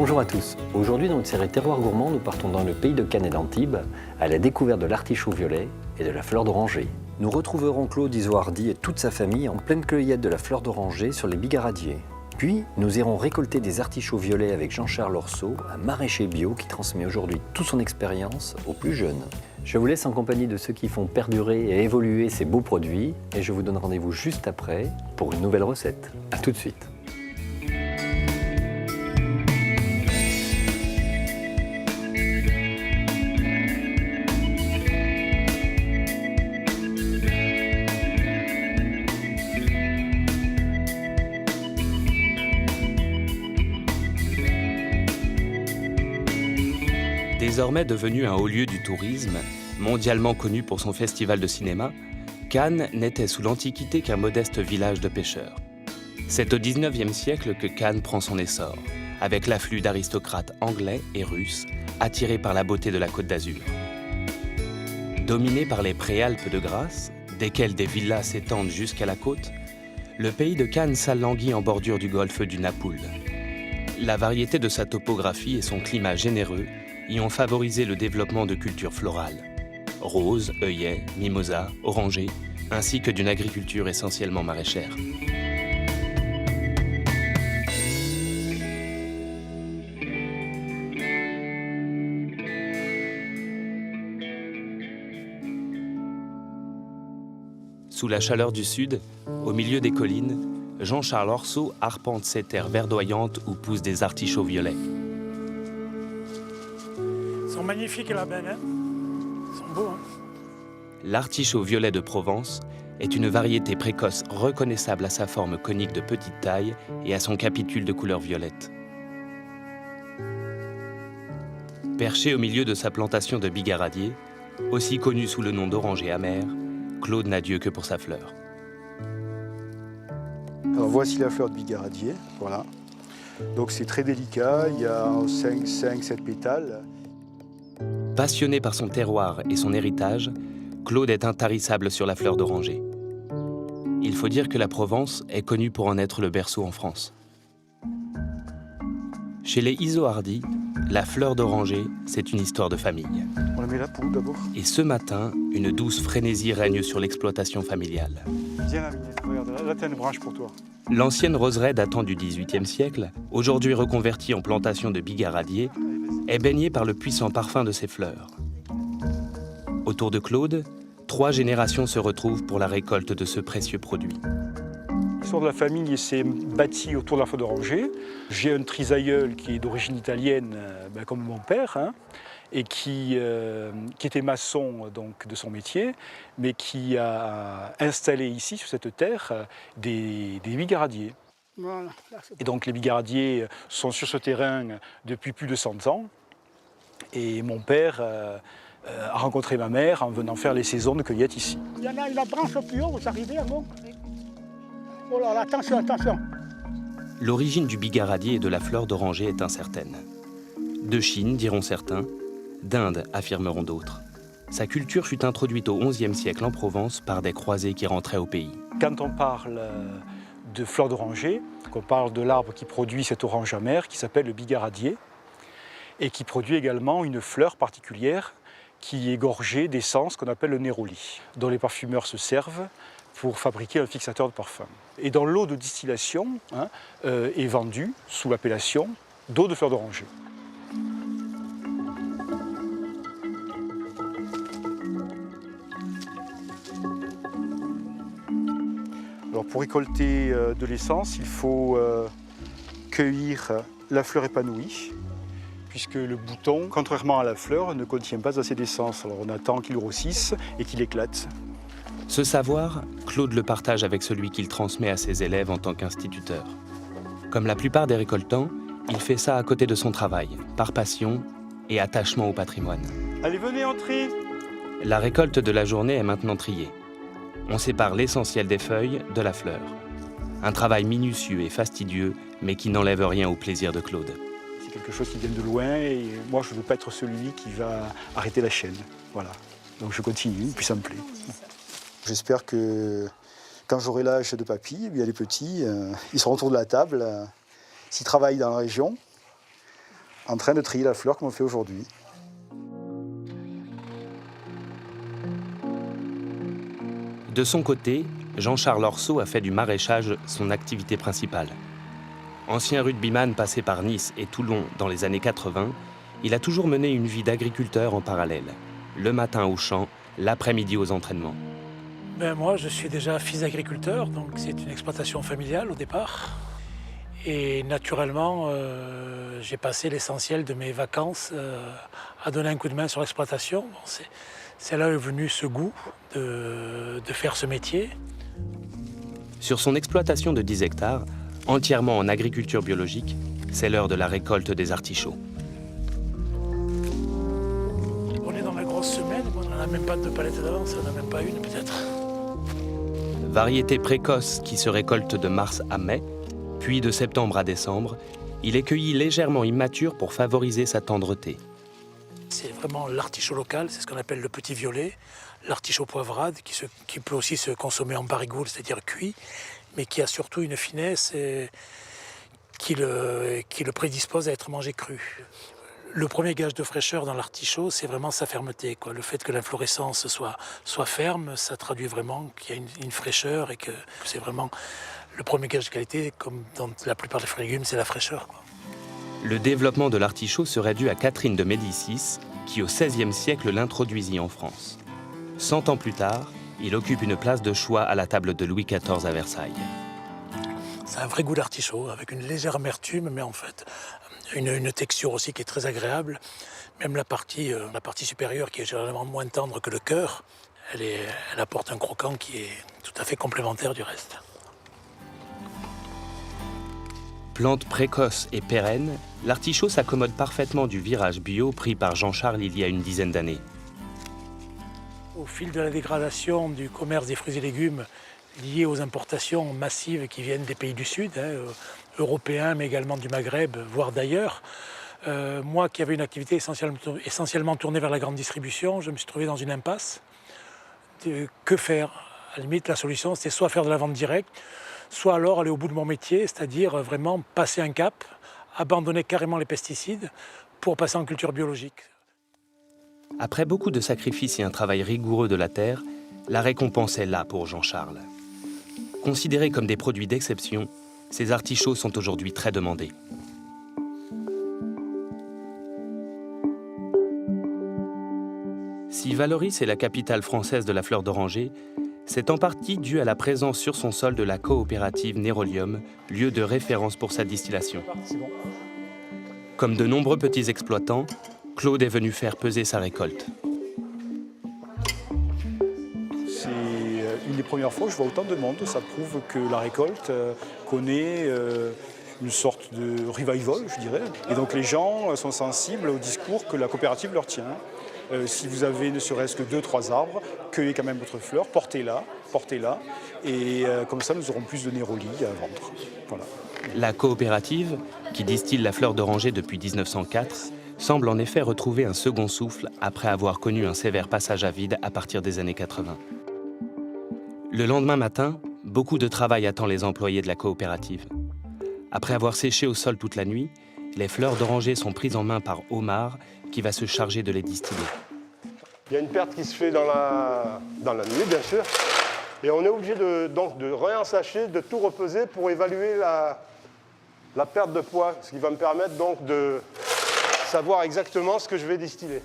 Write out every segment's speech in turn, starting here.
Bonjour à tous. Aujourd'hui dans notre série Terroir gourmand, nous partons dans le pays de Cannes et d'Antibes à la découverte de l'artichaut violet et de la fleur d'oranger. Nous retrouverons Claude Isoardi et toute sa famille en pleine cueillette de la fleur d'oranger sur les bigaradiers. Puis, nous irons récolter des artichauts violets avec Jean-Charles Orceau, un maraîcher bio qui transmet aujourd'hui toute son expérience aux plus jeunes. Je vous laisse en compagnie de ceux qui font perdurer et évoluer ces beaux produits et je vous donne rendez-vous juste après pour une nouvelle recette. A tout de suite. Désormais devenu un haut lieu du tourisme, mondialement connu pour son festival de cinéma, Cannes n'était sous l'Antiquité qu'un modeste village de pêcheurs. C'est au XIXe siècle que Cannes prend son essor, avec l'afflux d'aristocrates anglais et russes attirés par la beauté de la Côte d'Azur. Dominé par les préalpes de Grasse, desquelles des villas s'étendent jusqu'à la côte, le pays de Cannes s'alanguit en bordure du golfe du Napoule. La variété de sa topographie et son climat généreux y ont favorisé le développement de cultures florales, roses, œillets, mimosas, orangers, ainsi que d'une agriculture essentiellement maraîchère. Sous la chaleur du sud, au milieu des collines, Jean-Charles Orceau arpente ces terres verdoyantes où poussent des artichauts violets. Ils sont magnifiques la benne, hein. Ils sont beaux, hein. L'artichaut violet de Provence est une variété précoce reconnaissable à sa forme conique de petite taille et à son capitule de couleur violette. Perché au milieu de sa plantation de bigaradier, aussi connue sous le nom d'oranger amer, Claude n'a Dieu que pour sa fleur. Alors voici la fleur de bigaradier, voilà. Donc c'est très délicat, il y a 5-7 pétales. Passionné par son terroir et son héritage, Claude est intarissable sur la fleur d'oranger. Il faut dire que la Provence est connue pour en être le berceau en France. Chez les Isoardi, la fleur d'oranger, c'est une histoire de famille. On la met là pour d'abord. Et ce matin, une douce frénésie règne sur l'exploitation familiale. Viens là, Minette, regarde, là t'as une branche pour toi. L'ancienne roseraie datant du XVIIIe siècle, aujourd'hui reconvertie en plantation de bigaradiers, est baignée par le puissant parfum de ses fleurs. Autour de Claude, 3 générations se retrouvent pour la récolte de ce précieux produit. L'histoire de la famille s'est bâtie autour de la fleur d'oranger. J'ai un trisaïeul qui est d'origine italienne, comme mon père, hein, et qui était maçon donc, de son métier, mais qui a installé ici, sur cette terre, des bigaradiers. Voilà. Et donc les bigaradiers sont sur ce terrain depuis plus de 100 ans. Et mon père a rencontré ma mère en venant faire les saisons de cueillette ici. Il y en a une branche plus haut, vous arrivez à mon. Oh là là, attention, attention. L'origine du bigaradier et de la fleur d'oranger est incertaine. De Chine, diront certains, d'Inde, affirmeront d'autres. Sa culture fut introduite au XIe siècle en Provence par des croisés qui rentraient au pays. Quand on parle de fleur d'oranger, on parle de l'arbre qui produit cette orange amère qui s'appelle le bigaradier et qui produit également une fleur particulière qui est gorgée d'essence qu'on appelle le néroli, dont les parfumeurs se servent pour fabriquer un fixateur de parfum. Et dans l'eau de distillation est vendue sous l'appellation d'eau de fleur d'oranger. Alors pour récolter de l'essence, il faut cueillir la fleur épanouie, puisque le bouton, contrairement à la fleur, ne contient pas assez d'essence. Alors on attend qu'il grossisse et qu'il éclate. Ce savoir, Claude le partage avec celui qu'il transmet à ses élèves en tant qu'instituteur. Comme la plupart des récoltants, il fait ça à côté de son travail, par passion et attachement au patrimoine. Allez, venez entrer. La récolte de la journée est maintenant triée. On sépare l'essentiel des feuilles de la fleur. Un travail minutieux et fastidieux, mais qui n'enlève rien au plaisir de Claude. C'est quelque chose qui vient de loin et moi je ne veux pas être celui qui va arrêter la chaîne. Voilà. Donc je continue, puis ça me plaît. J'espère que quand j'aurai l'âge de papy, eh bien les petits, ils seront autour de la table, s'ils travaillent dans la région. en train de trier la fleur comme on fait aujourd'hui. De son côté, Jean-Charles Orceau a fait du maraîchage son activité principale. Ancien rugbyman passé par Nice et Toulon dans les années 80, il a toujours mené une vie d'agriculteur en parallèle. Le matin au champ, l'après-midi aux entraînements. Moi, je suis déjà fils d'agriculteur, donc c'est une exploitation familiale au départ. Et naturellement, j'ai passé l'essentiel de mes vacances à donner un coup de main sur l'exploitation. Bon, c'est là est venu ce goût de faire ce métier. Sur son exploitation de 10 hectares, entièrement en agriculture biologique, c'est l'heure de la récolte des artichauts. On est dans la grosse semaine, on n'en a même pas 2 palettes d'avance, on n'en a même pas une peut-être. Variété précoce qui se récolte de mars à mai, puis de septembre à décembre, il est cueilli légèrement immature pour favoriser sa tendreté. C'est vraiment l'artichaut local, c'est ce qu'on appelle le petit violet, l'artichaut poivrade qui peut aussi se consommer en barigoule, c'est-à-dire cuit, mais qui a surtout une finesse qui le prédispose à être mangé cru. Le premier gage de fraîcheur dans l'artichaut, c'est vraiment sa fermeté, quoi. Le fait que l'inflorescence soit ferme, ça traduit vraiment qu'il y a une fraîcheur et que c'est vraiment le premier gage de qualité, comme dans la plupart des fruits et légumes, c'est la fraîcheur, quoi. Le développement de l'artichaut serait dû à Catherine de Médicis, qui au XVIe siècle l'introduisit en France. 100 ans plus tard, il occupe une place de choix à la table de Louis XIV à Versailles. C'est un vrai goût d'artichaut, avec une légère amertume, mais en fait, une texture aussi qui est très agréable. Même la partie supérieure, qui est généralement moins tendre que le cœur, elle apporte un croquant qui est tout à fait complémentaire du reste. Plante précoce et pérenne, l'artichaut s'accommode parfaitement du virage bio pris par Jean-Charles il y a une dizaine d'années. Au fil de la dégradation du commerce des fruits et légumes liés aux importations massives qui viennent des pays du Sud, européens, mais également du Maghreb, voire d'ailleurs, moi qui avais une activité essentiellement tournée vers la grande distribution, je me suis trouvé dans une impasse. Que faire? À la limite, la solution, c'était soit faire de la vente directe, soit alors aller au bout de mon métier, c'est-à-dire vraiment passer un cap, abandonner carrément les pesticides pour passer en culture biologique. Après beaucoup de sacrifices et un travail rigoureux de la terre, la récompense est là pour Jean-Charles. Considérés comme des produits d'exception, ces artichauts sont aujourd'hui très demandés. Si Vallauris est la capitale française de la fleur d'oranger, c'est en partie dû à la présence sur son sol de la coopérative Nérolium, lieu de référence pour sa distillation. Comme de nombreux petits exploitants, Claude est venu faire peser sa récolte. C'est une des premières fois que je vois autant de monde. Ça prouve que la récolte connaît une sorte de revival, je dirais. Et donc les gens sont sensibles au discours que la coopérative leur tient. Si vous avez ne serait-ce que 2-3 arbres, cueillez quand même votre fleur, portez-la, et comme ça nous aurons plus de Néroli à vendre. Voilà. La coopérative, qui distille la fleur d'oranger depuis 1904, semble en effet retrouver un second souffle après avoir connu un sévère passage à vide à partir des années 80. Le lendemain matin, beaucoup de travail attend les employés de la coopérative. Après avoir séché au sol toute la nuit, les fleurs d'oranger sont prises en main par Omar, qui va se charger de les distiller. Il y a une perte qui se fait dans la nuit, bien sûr. Et on est obligé de réensacher, de tout repeser pour évaluer la perte de poids, ce qui va me permettre donc de savoir exactement ce que je vais distiller.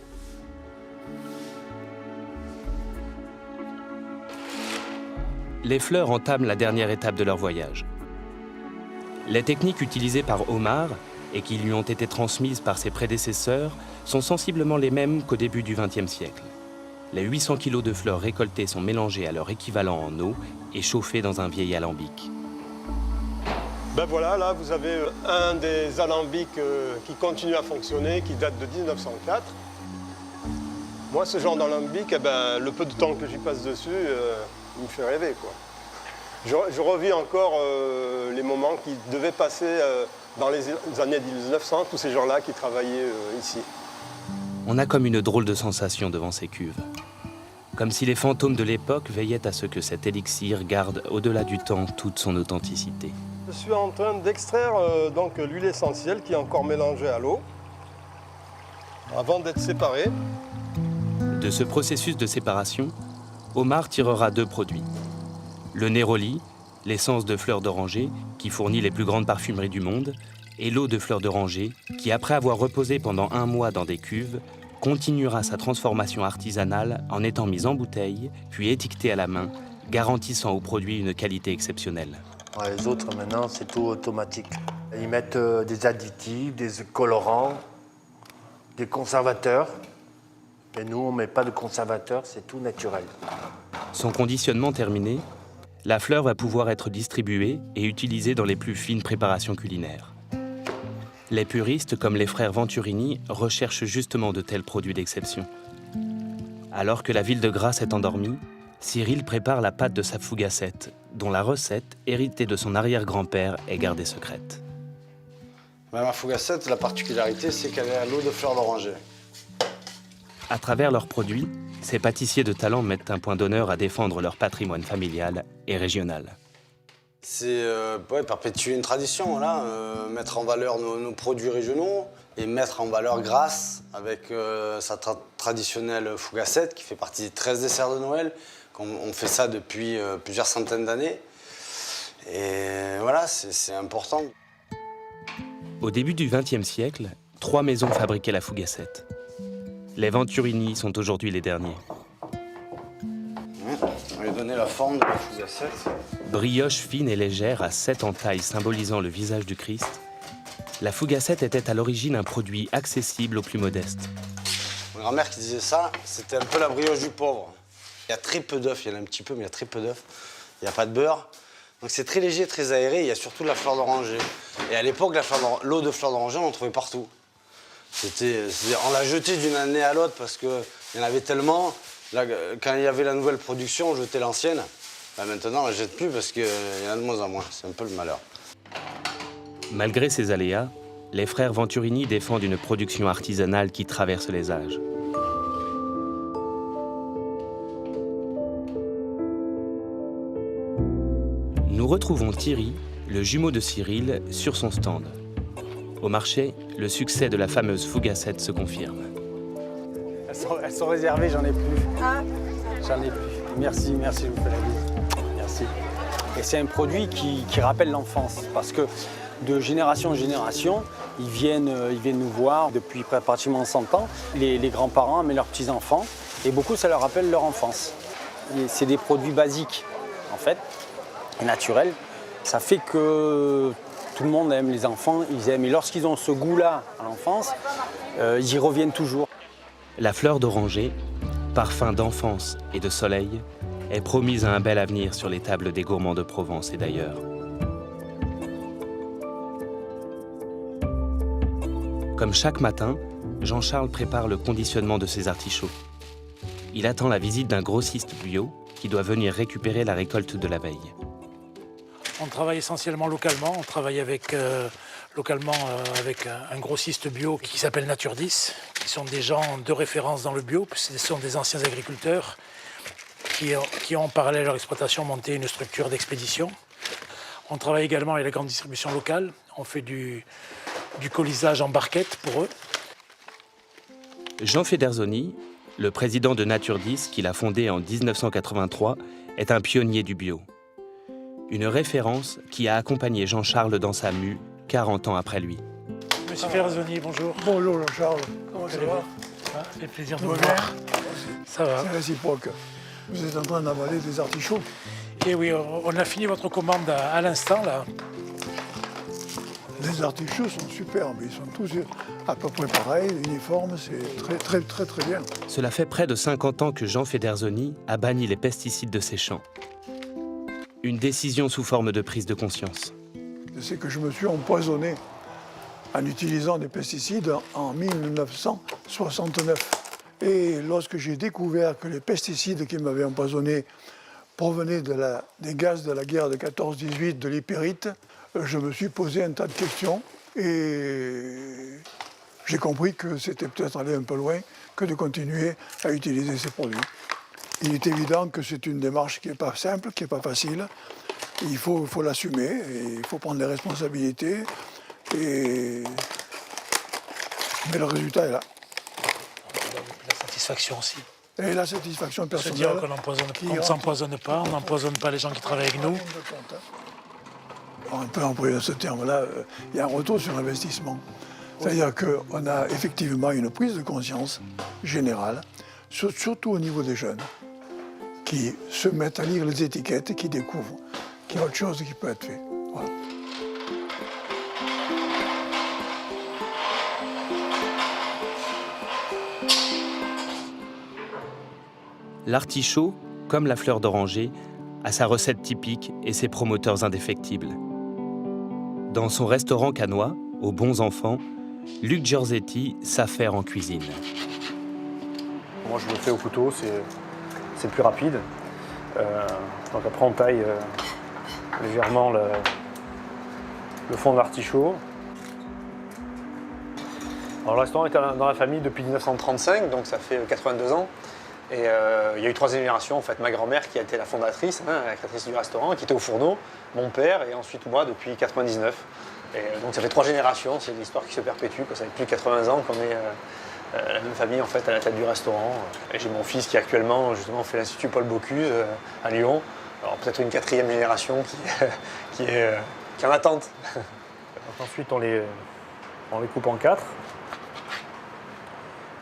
Les fleurs entament la dernière étape de leur voyage. Les techniques utilisées par Omar et qui lui ont été transmises par ses prédécesseurs sont sensiblement les mêmes qu'au début du XXe siècle. Les 800 kg de fleurs récoltées sont mélangées à leur équivalent en eau et chauffées dans un vieil alambic. Ben voilà, là vous avez un des alambics qui continue à fonctionner, qui date de 1904. Moi, ce genre d'alambic, le peu de temps que j'y passe dessus, il me fait rêver, quoi. Je revis encore les moments qui devaient passer dans les années 1900, tous ces gens-là qui travaillaient ici. On a comme une drôle de sensation devant ces cuves. Comme si les fantômes de l'époque veillaient à ce que cet élixir garde au-delà du temps toute son authenticité. Je suis en train d'extraire donc l'huile essentielle qui est encore mélangée à l'eau. avant d'être séparés. De ce processus de séparation, Omar tirera 2 produits. Le néroli, l'essence de fleurs d'oranger, qui fournit les plus grandes parfumeries du monde, et l'eau de fleurs d'oranger, qui après avoir reposé pendant 1 mois dans des cuves, continuera sa transformation artisanale en étant mise en bouteille, puis étiquetée à la main, garantissant au produit une qualité exceptionnelle. Ouais, les autres, maintenant, c'est tout automatique. Ils mettent des additifs, des colorants, des conservateurs. Et nous, on ne met pas de conservateurs, c'est tout naturel. Son conditionnement terminé, la fleur va pouvoir être distribuée et utilisée dans les plus fines préparations culinaires. Les puristes, comme les frères Venturini, recherchent justement de tels produits d'exception. Alors que la ville de Grasse est endormie, Cyril prépare la pâte de sa fougassette, dont la recette, héritée de son arrière-grand-père, est gardée secrète. Ma fougassette, la particularité, c'est qu'elle est à l'eau de fleurs d'oranger. À travers leurs produits, ces pâtissiers de talent mettent un point d'honneur à défendre leur patrimoine familial et régional. C'est perpétuer une tradition, voilà, mettre en valeur nos produits régionaux et mettre en valeur Grasse avec sa traditionnelle fougassette qui fait partie des 13 desserts de Noël. On fait ça depuis plusieurs centaines d'années. Et voilà, c'est important. Au début du XXe siècle, 3 maisons fabriquaient la fougassette. Les Venturini sont aujourd'hui les derniers. On lui a donné la forme de la fougassette. Brioche fine et légère à 7 entailles symbolisant le visage du Christ, la fougassette était à l'origine un produit accessible aux plus modestes. Ma grand-mère qui disait ça, c'était un peu la brioche du pauvre. Il y a très peu d'œufs, il y en a un petit peu, mais il y a très peu d'œufs. Il n'y a pas de beurre. Donc c'est très léger, très aéré, il y a surtout de la fleur d'oranger. Et à l'époque, l'eau de fleur d'oranger, on en trouvait partout. On l'a jetée d'une année à l'autre parce qu'il y en avait tellement. Là, quand il y avait la nouvelle production, on jetait l'ancienne. Maintenant, on ne la jette plus parce qu'il y en a de moins en moins. C'est un peu le malheur. Malgré ces aléas, les frères Venturini défendent une production artisanale qui traverse les âges. Nous retrouvons Thierry, le jumeau de Cyril, sur son stand. Au marché, le succès de la fameuse fougassette se confirme. Elles sont réservées, j'en ai plus. Ah. J'en ai plus. Merci, je vous fais la bise. Merci. Et c'est un produit qui rappelle l'enfance, parce que de génération en génération, ils viennent nous voir depuis pratiquement 100 ans. Les grands-parents amènent leurs petits-enfants, et beaucoup, ça leur rappelle leur enfance. Et c'est des produits basiques, en fait, et naturels. Ça fait que tout le monde aime, les enfants, ils aiment. Et lorsqu'ils ont ce goût-là à l'enfance, ils y reviennent toujours. La fleur d'oranger, parfum d'enfance et de soleil, est promise à un bel avenir sur les tables des gourmands de Provence et d'ailleurs. Comme chaque matin, Jean-Charles prépare le conditionnement de ses artichauts. Il attend la visite d'un grossiste bio qui doit venir récupérer la récolte de la veille. On travaille essentiellement localement. On travaille localement avec un grossiste bio qui s'appelle Nature 10, qui sont des gens de référence dans le bio. Ce sont des anciens agriculteurs qui ont en parallèle à leur exploitation monté une structure d'expédition. On travaille également avec la grande distribution locale. On fait du colisage en barquette pour eux. Jean Federzoni, le président de Nature 10, qu'il a fondé en 1983, est un pionnier du bio. Une référence qui a accompagné Jean-Charles dans sa mue 40 ans après lui. Monsieur Federzoni, bonjour. Bonjour Jean-Charles. Comment allez-vous? Ça fait plaisir de vous voir. Ça va. C'est réciproque. Vous êtes en train d'avaler des artichauts. Et oui, on a fini votre commande à l'instant, là. Les artichauts sont superbes. Ils sont tous à peu près pareils, uniformes. C'est très bien. Cela fait près de 50 ans que Jean Federzoni a banni les pesticides de ses champs. Une décision sous forme de prise de conscience. C'est que je me suis empoisonné en utilisant des pesticides en 1969. Et lorsque j'ai découvert que les pesticides qui m'avaient empoisonné provenaient des gaz de la guerre de 14-18, de l'hypérite, je me suis posé un tas de questions et j'ai compris que c'était peut-être aller un peu loin que de continuer à utiliser ces produits. Il est évident que c'est une démarche qui n'est pas simple, qui n'est pas facile. Il faut l'assumer, il faut prendre les responsabilités. Mais le résultat est là. satisfaction aussi. Et la satisfaction Se personnelle. dire qu'on ne s'empoisonne pas, on n'empoisonne pas les gens qui travaillent avec nous. On peut employer ce terme-là, il y a un retour sur investissement. C'est-à-dire qu'on a effectivement une prise de conscience générale, surtout au niveau des jeunes, qui se mettent à lire les étiquettes et qui découvrent qu'il y a autre chose qui peut être fait. Voilà. L'artichaut, comme la fleur d'oranger, a sa recette typique et ses promoteurs indéfectibles. Dans son restaurant cannois, aux bons enfants, Luc Giorzetti s'affaire en cuisine. Moi je le fais au couteau, c'est plus rapide. Donc après on taille légèrement le fond de l'artichaut. Alors le restaurant est dans la famille depuis 1935, donc ça fait 82 ans. Et il y a eu 3 générations, en fait. Ma grand-mère qui a été la fondatrice, la créatrice du restaurant, qui était au fourneau, mon père et ensuite moi depuis 99. Et donc ça fait 3 générations, c'est une histoire qui se perpétue, ça fait plus de 80 ans qu'on est la même famille en fait à la tête du restaurant. Et j'ai mon fils qui actuellement justement fait l'Institut Paul Bocuse à Lyon. Alors peut-être une 4e génération qui est en attente. Donc ensuite on les coupe en 4.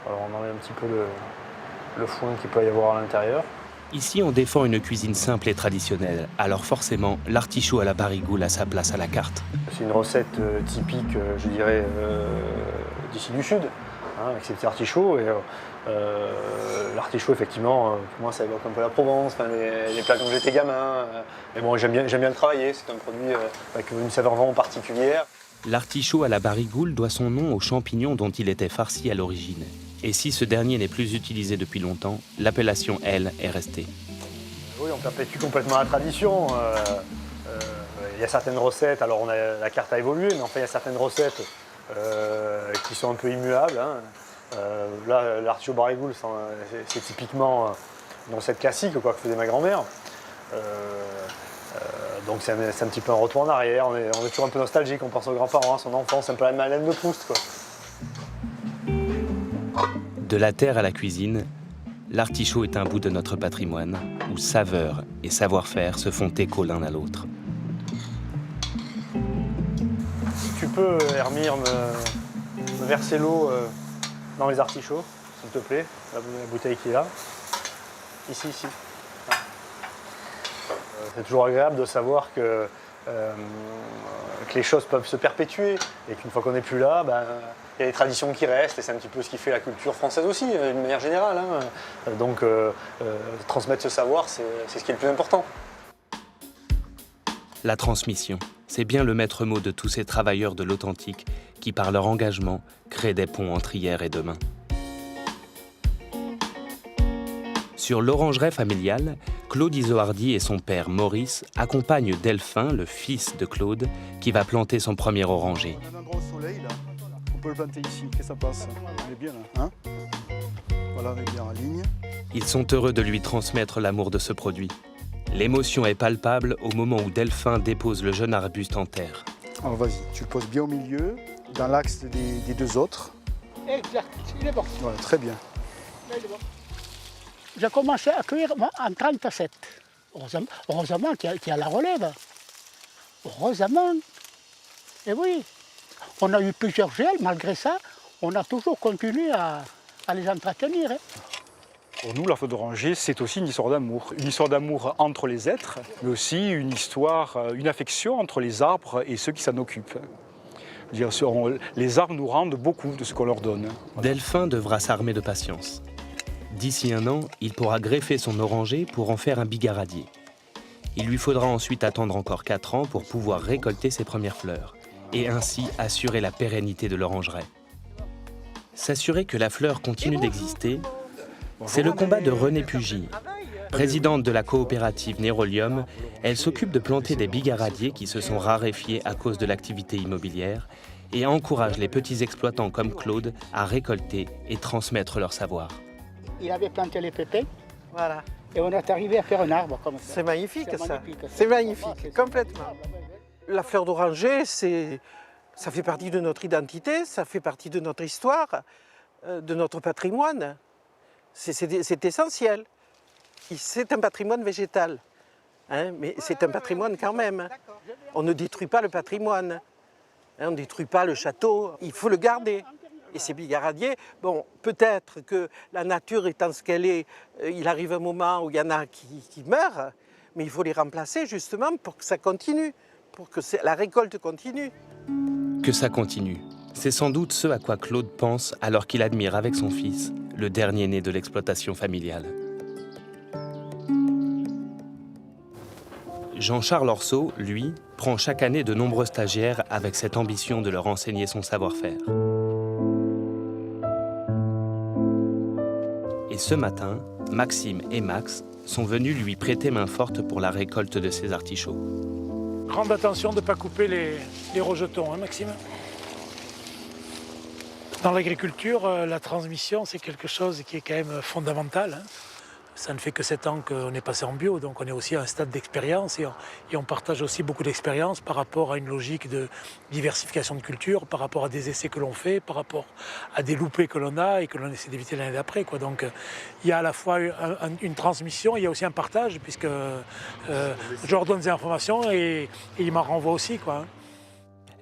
Alors on enlève un petit peu le foin qu'il peut y avoir à l'intérieur. Ici, on défend une cuisine simple et traditionnelle, alors forcément, l'artichaut à la barigoule a sa place à la carte. C'est une recette typique, je dirais, d'ici du Sud, avec ces petits artichauts. Et l'artichaut, effectivement, pour moi, ça évoque un peu la Provence, les plats quand j'étais gamin. Mais bon, j'aime bien le travailler, c'est un produit avec une saveur vraiment particulière. L'artichaut à la barigoule doit son nom aux champignons dont il était farci à l'origine. Et si ce dernier n'est plus utilisé depuis longtemps, l'appellation, elle, est restée. Oui, on perpétue complètement la tradition. Il y a certaines recettes, alors la carte a évolué, mais enfin il y a certaines recettes qui sont un peu immuables. Là, l'artichaut barigoule, c'est typiquement une recette classique, quoi, que faisait ma grand-mère. Donc c'est un petit peu un retour en arrière, on est toujours un peu nostalgique, on pense aux grands-parents, à son enfance, c'est un peu la Madeleine de Proust, quoi. De la terre à la cuisine, l'artichaut est un bout de notre patrimoine où saveur et savoir-faire se font écho l'un à l'autre. Si tu peux, Hermire, me verser l'eau dans les artichauts, s'il te plaît, la bouteille qui est là. Ici. C'est toujours agréable de savoir que les choses peuvent se perpétuer et qu'une fois qu'on n'est plus là, il y a des traditions qui restent et c'est un petit peu ce qui fait la culture française aussi, d'une manière générale. Donc transmettre ce savoir, c'est ce qui est le plus important. La transmission, c'est bien le maître mot de tous ces travailleurs de l'authentique qui, par leur engagement, créent des ponts entre hier et demain. Sur l'orangeraie familiale, Claude Isoardi et son père Maurice accompagnent Delphin, le fils de Claude, qui va planter son premier oranger. On a un gros soleil là, on peut le planter ici, qu'est-ce que ça passe? On est bien là, Voilà, on est bien en ligne. Ils sont heureux de lui transmettre l'amour de ce produit. L'émotion est palpable au moment où Delphin dépose le jeune arbuste en terre. Alors vas-y, tu le poses bien au milieu, dans l'axe des 2 autres. Exact, il est bon. Voilà, très bien. Là, il est bon. J'ai commencé à cuire moi, en 37. Heureusement qu'il y a la relève. Heureusement. Et oui, on a eu plusieurs gels, malgré ça, on a toujours continué à les entretenir. Pour nous, la fleur d'oranger, c'est aussi une histoire d'amour. Une histoire d'amour entre les êtres, mais aussi une histoire, une affection entre les arbres et ceux qui s'en occupent. Les arbres nous rendent beaucoup de ce qu'on leur donne. Delphin devra s'armer de patience. D'ici 1 an, il pourra greffer son oranger pour en faire un bigaradier. Il lui faudra ensuite attendre encore 4 ans pour pouvoir récolter ses premières fleurs et ainsi assurer la pérennité de l'orangeraie. S'assurer que la fleur continue d'exister, c'est le combat de Renée Pugy. Présidente de la coopérative Nérolium, elle s'occupe de planter des bigaradiers qui se sont raréfiés à cause de l'activité immobilière et encourage les petits exploitants comme Claude à récolter et transmettre leur savoir. Il avait planté les pépins. Voilà. Et on est arrivé à faire un arbre comme ça. C'est magnifique ça. C'est magnifique, complètement. La fleur d'oranger, ça fait partie de notre identité, ça fait partie de notre histoire, de notre patrimoine. C'est essentiel. C'est un patrimoine végétal, hein, mais c'est un patrimoine quand même. On ne détruit pas le patrimoine, hein, on ne détruit pas le château, il faut le garder. Et ces bigaradiers, bon, peut-être que la nature étant ce qu'elle est, il arrive un moment où il y en a qui meurent, mais il faut les remplacer justement pour que ça continue, pour que la récolte continue. Que ça continue. C'est sans doute ce à quoi Claude pense alors qu'il admire avec son fils le dernier né de l'exploitation familiale. Jean-Charles Orceau, lui, prend chaque année de nombreux stagiaires avec cette ambition de leur enseigner son savoir-faire. Et ce matin, Maxime et Max sont venus lui prêter main forte pour la récolte de ses artichauts. Grande attention de ne pas couper les rejetons, hein, Maxime? Dans l'agriculture, la transmission, c'est quelque chose qui est quand même fondamental, hein. Ça ne fait que 7 ans qu'on est passé en bio, donc on est aussi à un stade d'expérience et on partage aussi beaucoup d'expérience par rapport à une logique de diversification de culture, par rapport à des essais que l'on fait, par rapport à des loupés que l'on a et que l'on essaie d'éviter l'année d'après, quoi. Donc il y a à la fois une transmission, il y a aussi un partage, puisque je leur donne des informations et ils m'en renvoient aussi, quoi.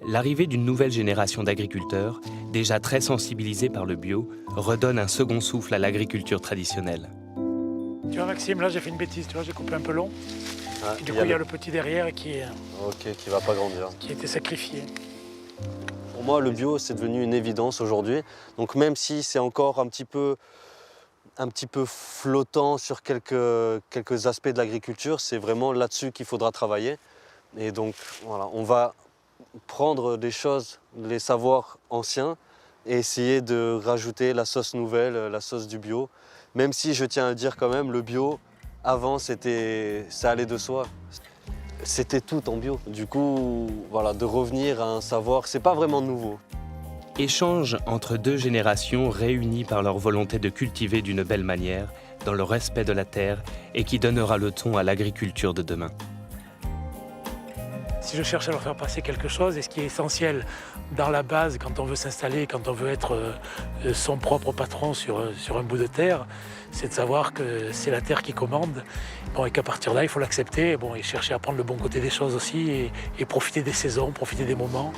L'arrivée d'une nouvelle génération d'agriculteurs, déjà très sensibilisés par le bio, redonne un second souffle à l'agriculture traditionnelle. Tu vois Maxime, là j'ai fait une bêtise, tu vois, j'ai coupé un peu long. Ah, et du coup il y a le petit derrière qui va pas grandir. Qui a été sacrifié. Pour moi, le bio, c'est devenu une évidence aujourd'hui. Donc même si c'est encore un petit peu flottant sur quelques aspects de l'agriculture, c'est vraiment là-dessus qu'il faudra travailler. Et donc voilà, on va prendre des choses, les savoirs anciens, et essayer de rajouter la sauce nouvelle, la sauce du bio. Même si je tiens à dire quand même, le bio, avant, ça allait de soi. C'était tout en bio. Du coup, voilà, de revenir à un savoir, c'est pas vraiment nouveau. Échange entre deux générations réunies par leur volonté de cultiver d'une belle manière, dans le respect de la terre, et qui donnera le ton à l'agriculture de demain. Si je cherche à leur faire passer quelque chose, et ce qui est essentiel dans la base, quand on veut s'installer, quand on veut être son propre patron sur un bout de terre, c'est de savoir que c'est la terre qui commande, bon, et qu'à partir de là, il faut l'accepter, bon, et chercher à prendre le bon côté des choses aussi, et profiter des saisons, profiter des moments,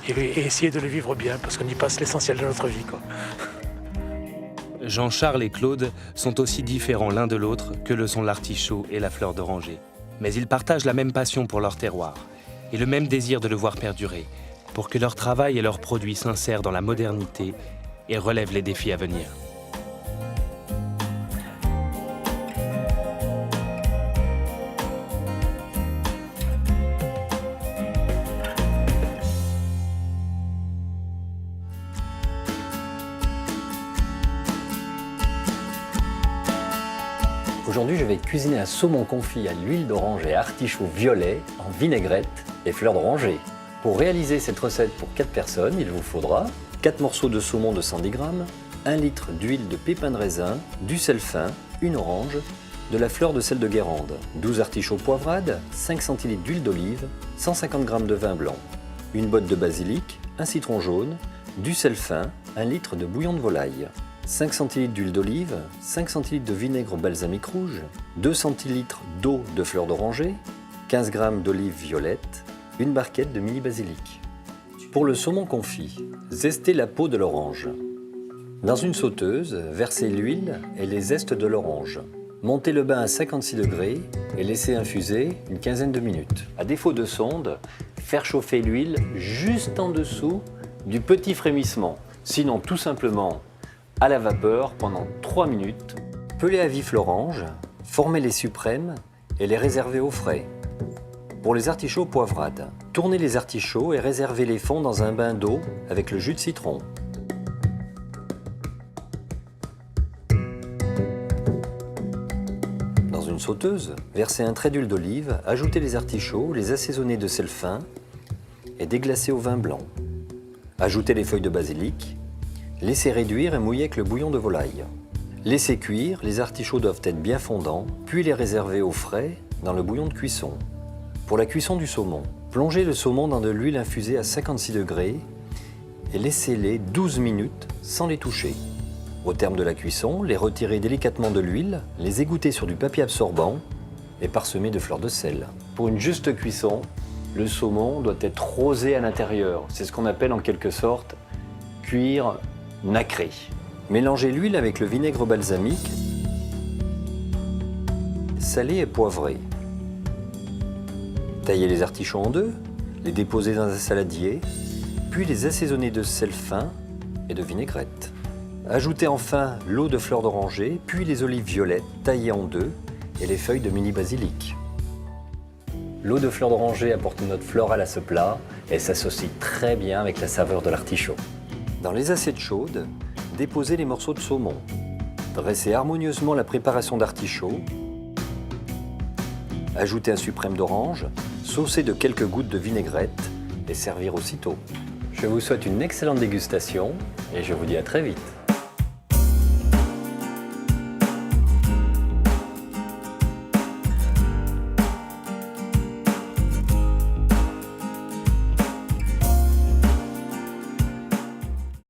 et essayer de les vivre bien, parce qu'on y passe l'essentiel de notre vie, quoi. Jean-Charles et Claude sont aussi différents l'un de l'autre que le sont l'artichaut et la fleur d'oranger. Mais ils partagent la même passion pour leur terroir et le même désir de le voir perdurer, pour que leur travail et leurs produits s'insèrent dans la modernité et relèvent les défis à venir. Aujourd'hui, je vais cuisiner un saumon confit à l'huile d'orange et artichaut violet en vinaigrette et fleurs d'oranger. Pour réaliser cette recette pour 4 personnes, il vous faudra 4 morceaux de saumon de 110 g, 1 litre d'huile de pépins de raisin, du sel fin, une orange, de la fleur de sel de Guérande, 12 artichauts poivrades, 5 centilitres d'huile d'olive, 150 g de vin blanc, une botte de basilic, un citron jaune, du sel fin, 1 litre de bouillon de volaille, 5 centilitres d'huile d'olive, 5 centilitres de vinaigre balsamique rouge, 2 centilitres d'eau de fleur d'oranger, 15 g d'olive violette, une barquette de mini basilic. Pour le saumon confit, zestez la peau de l'orange. Dans une sauteuse, versez l'huile et les zestes de l'orange. Montez le bain à 56 degrés et laissez infuser une quinzaine de minutes. À défaut de sonde, faire chauffer l'huile juste en dessous du petit frémissement. Sinon, tout simplement, à la vapeur pendant 3 minutes. Pelez à vif l'orange, formez les suprêmes et les réservez au frais. Pour les artichauts poivrades, tournez les artichauts et réservez les fonds dans un bain d'eau avec le jus de citron. Dans une sauteuse, versez un trait d'huile d'olive, ajoutez les artichauts, les assaisonnez de sel fin et déglacez au vin blanc. Ajoutez les feuilles de basilic, laissez réduire et mouiller avec le bouillon de volaille. Laissez cuire, les artichauts doivent être bien fondants, puis les réserver au frais dans le bouillon de cuisson. Pour la cuisson du saumon, plongez le saumon dans de l'huile infusée à 56 degrés et laissez-les 12 minutes sans les toucher. Au terme de la cuisson, les retirer délicatement de l'huile, les égoutter sur du papier absorbant et parsemer de fleurs de sel. Pour une juste cuisson, le saumon doit être rosé à l'intérieur. C'est ce qu'on appelle en quelque sorte cuire nacré. Mélangez l'huile avec le vinaigre balsamique, salé et poivré. Taillez les artichauts en deux, les déposer dans un saladier, puis les assaisonner de sel fin et de vinaigrette. Ajoutez enfin l'eau de fleur d'oranger, puis les olives violettes taillées en deux et les feuilles de mini basilic. L'eau de fleur d'oranger apporte une note florale à ce plat et s'associe très bien avec la saveur de l'artichaut. Dans les assiettes chaudes, déposez les morceaux de saumon. Dressez harmonieusement la préparation d'artichaut. Ajoutez un suprême d'orange, saucez de quelques gouttes de vinaigrette et servir aussitôt. Je vous souhaite une excellente dégustation et je vous dis à très vite.